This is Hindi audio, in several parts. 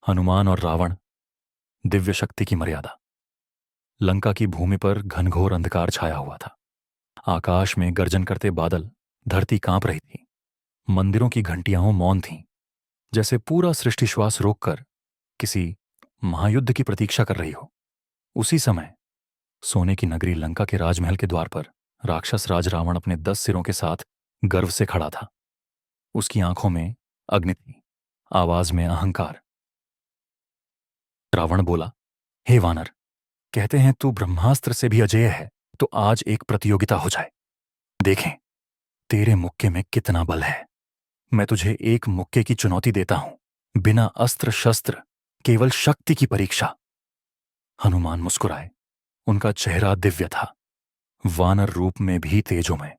हनुमान और रावण, दिव्य शक्ति की मर्यादा। लंका की भूमि पर घनघोर अंधकार छाया हुआ था। आकाश में गर्जन करते बादल, धरती कांप रही थी। मंदिरों की घंटियां मौन थीं, जैसे पूरा सृष्टि श्वास रोककर किसी महायुद्ध की प्रतीक्षा कर रही हो। उसी समय सोने की नगरी लंका के राजमहल के द्वार पर राक्षस राज रावण अपने 10 सिरों के साथ गर्व से खड़ा था। उसकी आंखों में अग्नि थी, आवाज में अहंकार। रावण बोला, हे वानर, कहते हैं तू ब्रह्मास्त्र से भी अजेय है, तो आज एक प्रतियोगिता हो जाए। देखें तेरे मुक्के में कितना बल है। मैं तुझे एक मुक्के की चुनौती देता हूं, बिना अस्त्र शस्त्र, केवल शक्ति की परीक्षा। हनुमान मुस्कुराए। उनका चेहरा दिव्य था, वानर रूप में भी तेजोमय,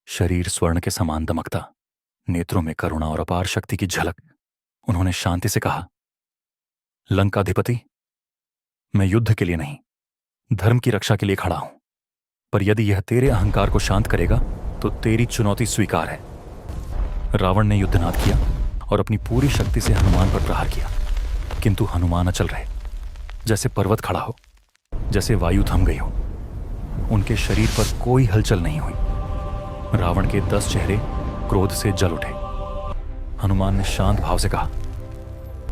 शरीर स्वर्ण के समान दमकता, नेत्रों में करुणा और अपार शक्ति की झलक। उन्होंने शांति से कहा, लंकाधिपति, मैं युद्ध के लिए नहीं, धर्म की रक्षा के लिए खड़ा हूं। पर यदि यह तेरे अहंकार को शांत करेगा तो तेरी चुनौती स्वीकार है। रावण ने युद्धनाद किया और अपनी पूरी शक्ति से हनुमान पर प्रहार किया, किंतु हनुमान अचल रहे, जैसे पर्वत खड़ा हो, जैसे वायु थम गई हो। उनके शरीर पर कोई हलचल नहीं हुई। रावण के 10 चेहरे क्रोध से जल उठे। हनुमान ने शांत भाव से कहा,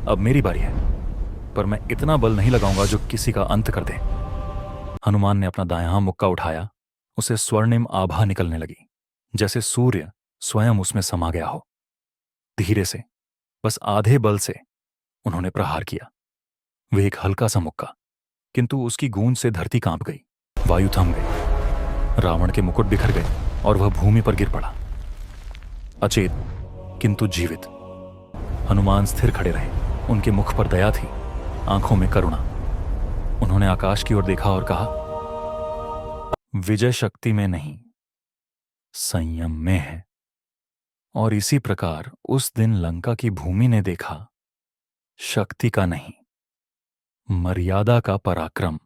अब मेरी बारी है, पर मैं इतना बल नहीं लगाऊंगा जो किसी का अंत कर दे। हनुमान ने अपना दायां मुक्का उठाया। उसे स्वर्णिम आभा निकलने लगी, जैसे सूर्य स्वयं उसमें समा गया हो। धीरे से, बस आधे बल से उन्होंने प्रहार किया। वे एक हल्का सा मुक्का, किंतु उसकी गूंज से धरती कांप गई, वायु थम गई। रावण के मुकुट बिखर गए और वह भूमि पर गिर पड़ा, अचेत किंतु जीवित। हनुमान स्थिर खड़े रहे। उनके मुख पर दया थी, आंखों में करुणा। उन्होंने आकाश की ओर देखा और कहा, विजय शक्ति में नहीं, संयम में है। और इसी प्रकार उस दिन लंका की भूमि ने देखा, शक्ति का नहीं, मर्यादा का पराक्रम।